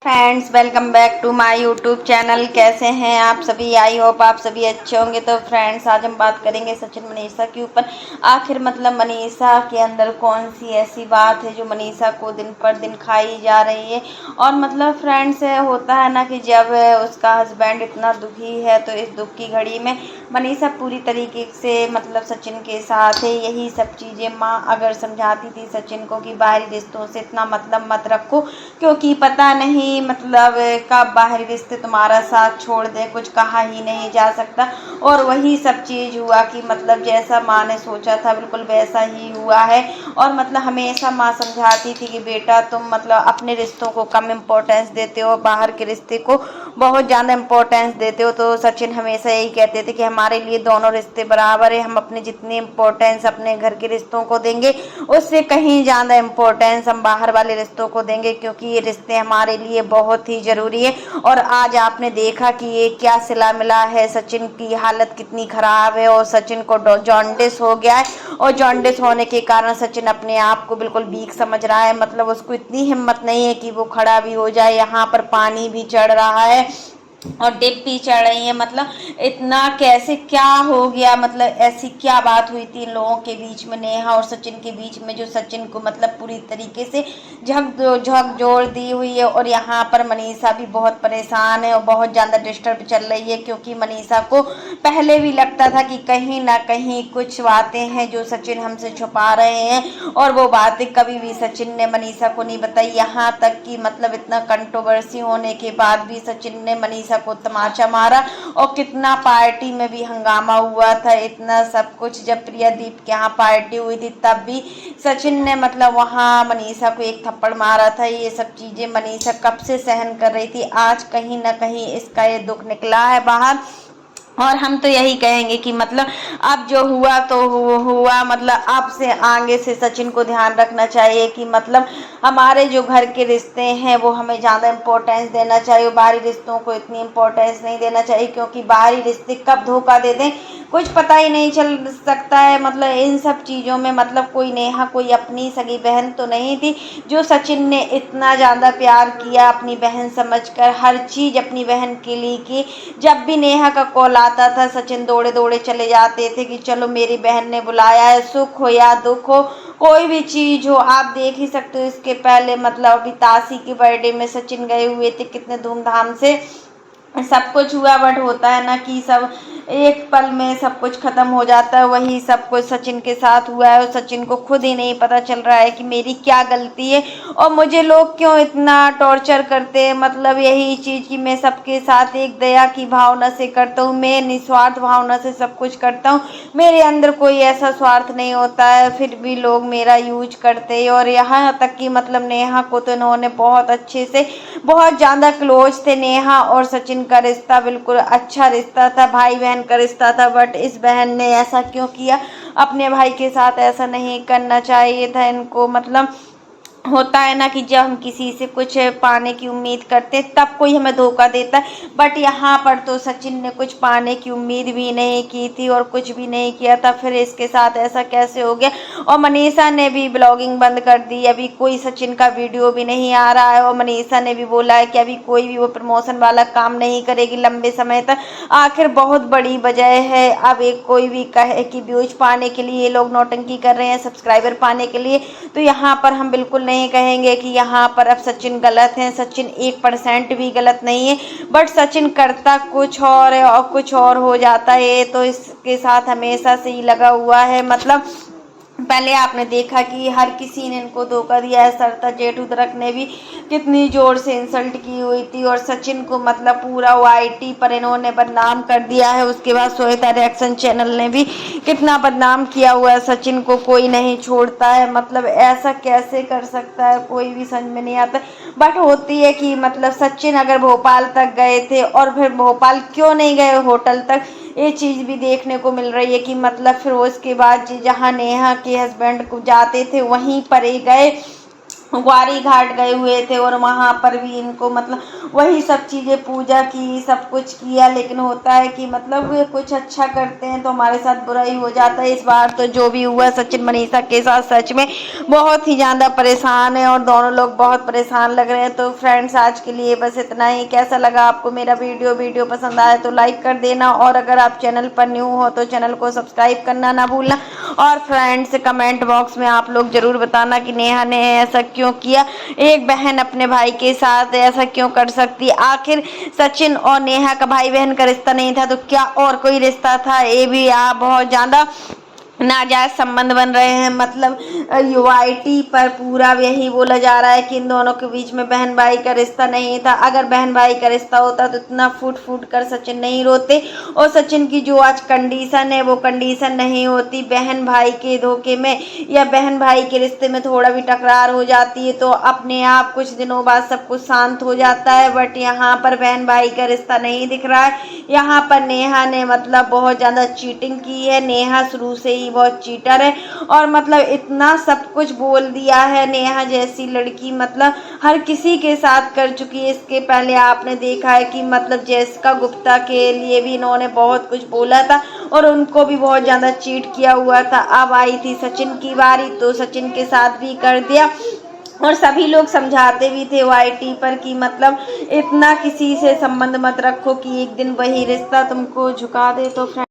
Friends, welcome back to my YouTube channel. कैसे हैं आप सभी? आई होप आप सभी अच्छे होंगे। तो फ्रेंड्स, आज हम बात करेंगे सचिन मनीषा के ऊपर। आखिर मनीषा के अंदर कौन सी ऐसी बात है जो मनीषा को दिन पर दिन खाई जा रही है। और फ्रेंड्स, होता है ना कि जब उसका हस्बैंड इतना दुखी है तो इस दुख की घड़ी में मनीषा पूरी तरीके से सचिन के साथ है। यही सब चीज़ें माँ अगर समझाती थी सचिन को कि बाहरी रिश्तों से इतना मत रखो, क्योंकि पता नहीं कब बाहरी रिश्ते तुम्हारा साथ छोड़ दे, कुछ कहा ही नहीं जा सकता। और वही सब चीज़ हुआ कि जैसा माँ ने सोचा था बिल्कुल वैसा ही हुआ है। और हमेशा माँ समझाती थी कि बेटा तुम अपने रिश्तों को कम इम्पोर्टेंस देते हो, बाहर के रिश्ते को बहुत ज़्यादा इम्पोर्टेंस देते हो। तो सचिन हमेशा यही कहते थे कि हमारे लिए दोनों रिश्ते बराबर है, हम अपने जितनी इम्पोर्टेंस अपने घर के रिश्तों को देंगे उससे कहीं ज़्यादा इम्पोर्टेंस हम बाहर वाले रिश्तों को देंगे, क्योंकि ये रिश्ते हमारे लिए बहुत ही ज़रूरी है। और आज आपने देखा कि ये क्या सिला मिला है, सचिन की हालत कितनी ख़राब है और सचिन को जॉन्डिस हो गया है। और जॉन्डिस होने के कारण सचिन अपने आप को बिल्कुल वीक समझ रहा है। उसको इतनी हिम्मत नहीं है कि वो खड़ा भी हो जाए। यहाँ पर पानी भी चढ़ रहा है और डिप भी चढ़ रही है। इतना कैसे क्या हो गया, ऐसी क्या बात हुई थी इन लोगों के बीच में, नेहा और सचिन के बीच में, जो सचिन को पूरी तरीके से झकझोर दी हुई है। और यहाँ पर मनीषा भी बहुत परेशान है और बहुत ज़्यादा डिस्टर्ब चल रही है, क्योंकि मनीषा को पहले भी लगता था कि कहीं ना कहीं कुछ बातें हैं जो सचिन हमसे छुपा रहे हैं। और वो बातें कभी भी सचिन ने मनीषा को नहीं बताई। यहाँ तक कि इतना कंट्रोवर्सी होने के बाद भी सचिन ने मनीषा को तमाचा मारा और कितना पार्टी में भी हंगामा हुआ था। इतना सब कुछ जब प्रियादीप के यहाँ पार्टी हुई थी तब भी सचिन ने वहाँ मनीषा को एक थप्पड़ मारा था। ये सब चीजें मनीषा कब से सहन कर रही थी, आज कहीं ना कहीं इसका ये दुख निकला है बाहर। और हम तो यही कहेंगे कि अब जो हुआ तो हुआ। अब से आगे से सचिन को ध्यान रखना चाहिए कि हमारे जो घर के रिश्ते हैं वो हमें ज़्यादा इम्पोर्टेंस देना चाहिए, बाहरी रिश्तों को इतनी इम्पोर्टेंस नहीं देना चाहिए, क्योंकि बाहरी रिश्ते कब धोखा दे दें कुछ पता ही नहीं चल सकता है। इन सब चीज़ों में कोई नेहा कोई अपनी सगी बहन तो नहीं थी जो सचिन ने इतना ज़्यादा प्यार किया, अपनी बहन समझकर हर चीज़ अपनी बहन के लिए की। जब भी नेहा का कॉल आता था सचिन दौड़े दौड़े चले जाते थे कि चलो मेरी बहन ने बुलाया है, सुख हो या दुख हो कोई भी चीज़ हो। आप देख ही सकते हो, इसके पहले अभी ताशी के बर्थडे में सचिन गए हुए थे, कितने धूमधाम से सब कुछ हुआ। बट होता है ना कि सब एक पल में सब कुछ खत्म हो जाता है, वही सब कुछ सचिन के साथ हुआ है। और सचिन को खुद ही नहीं पता चल रहा है कि मेरी क्या गलती है और मुझे लोग क्यों इतना टॉर्चर करते हैं। यही चीज़ कि मैं सबके साथ एक दया की भावना से करता हूँ, मैं निस्वार्थ भावना से सब कुछ करता हूँ, मेरे अंदर कोई ऐसा स्वार्थ नहीं होता है, फिर भी लोग मेरा यूज करते हैं। और यहाँ तक कि नेहा को तो इन्होंने बहुत अच्छे से, बहुत ज़्यादा क्लोज थे। नेहा और सचिन का रिश्ता बिल्कुल अच्छा रिश्ता था, भाई बहन का रिश्ता था। बट इस बहन ने ऐसा क्यों किया, अपने भाई के साथ ऐसा नहीं करना चाहिए था इनको। होता है ना कि जब हम किसी से कुछ पाने की उम्मीद करते हैं तब कोई हमें धोखा देता है। बट यहाँ पर तो सचिन ने कुछ पाने की उम्मीद भी नहीं की थी और कुछ भी नहीं किया था, फिर इसके साथ ऐसा कैसे हो गया। और मनीषा ने भी ब्लॉगिंग बंद कर दी, अभी कोई सचिन का वीडियो भी नहीं आ रहा है। और मनीषा ने भी बोला है कि अभी कोई भी वो प्रमोशन वाला काम नहीं करेगी लंबे समय तक। आखिर बहुत बड़ी वजह है, अब एक कोई भी कहे कि व्यूज पाने के लिए ये लोग नौटंकी कर रहे हैं, सब्सक्राइबर पाने के लिए, तो यहाँ पर हम बिल्कुल नहीं कहेंगे कि यहाँ पर अब सचिन गलत है। सचिन 1% भी गलत नहीं है, बट सचिन करता कुछ और है और कुछ और हो जाता है। तो इसके साथ हमेशा से ही लगा हुआ है। पहले आपने देखा कि हर किसी ने इनको धोखा दिया है। सरता जेठुदरक ने भी कितनी जोर से इंसल्ट की हुई थी और सचिन को पूरा वाईटी पर इन्होंने बदनाम कर दिया है। उसके बाद श्वेता रिएक्शन चैनल ने भी कितना बदनाम किया हुआ है, सचिन को कोई नहीं छोड़ता है। ऐसा कैसे कर सकता है, कोई भी समझ में नहीं आता। बट होती है कि सचिन अगर भोपाल तक गए थे और फिर भोपाल क्यों नहीं गए होटल तक, ये चीज़ भी देखने को मिल रही है कि फिर उसके बाद जहाँ नेहा के हस्बैंड को जाते थे वहीं पर ही गए। ग्वारी घाट गए हुए थे और वहाँ पर भी इनको मतलब वही सब चीज़ें पूजा की, सब कुछ किया, लेकिन होता है कि मतलब वे कुछ अच्छा करते हैं तो हमारे साथ बुरा ही हो जाता है। इस बार तो जो भी हुआ सचिन मनीषा के साथ सच में बहुत ही ज़्यादा परेशान है और दोनों लोग बहुत परेशान लग रहे हैं। तो फ्रेंड्स आज के लिए बस इतना ही। कैसा लगा आपको मेरा वीडियो पसंद आया तो लाइक कर देना, और अगर आप चैनल पर न्यू हो तो चैनल को सब्सक्राइब करना ना भूलना। और फ्रेंड्स कमेंट बॉक्स में आप लोग जरूर बताना कि नेहा ने ऐसा क्यों किया, एक बहन अपने भाई के साथ ऐसा क्यों कर सकती। आखिर सचिन और नेहा का भाई बहन का रिश्ता नहीं था तो क्या और कोई रिश्ता था। ये भी आप बहुत ज्यादा नाजायज संबंध बन रहे हैं। मतलब यूआईटी पर पूरा यही बोला जा रहा है कि इन दोनों के बीच में बहन भाई का रिश्ता नहीं था। अगर बहन भाई का रिश्ता होता तो इतना फूट फूट कर सचिन नहीं रोते, और सचिन की जो आज कंडीशन है वो कंडीशन नहीं होती। बहन भाई के धोखे में या बहन भाई के रिश्ते में थोड़ा भी टकरार हो जाती है तो अपने आप कुछ दिनों बाद सब कुछ शांत हो जाता है। बट यहाँ पर बहन भाई का रिश्ता नहीं दिख रहा है। यहाँ पर नेहा ने मतलब बहुत ज़्यादा चीटिंग की है। नेहा शुरू से ही बहुत चीटर है और मतलब इतना सब कुछ बोल दिया है। नेहा जैसी लड़की मतलब हर किसी के साथ कर चुकी है। इसके पहले आपने देखा है कि मतलब जैसिका गुप्ता के लिए भी इन्होंने बहुत कुछ बोला था और उनको भी बहुत ज़्यादा चीट किया हुआ था। अब आई थी सचिन की बारी तो सचिन के साथ भी कर दिया, और सभी लोग समझाते भी थे वाईटी पर कि मतलब इतना किसी से संबंध मत रखो कि एक दिन वही रिश्ता तुमको झुका दे। तो फ्रेंड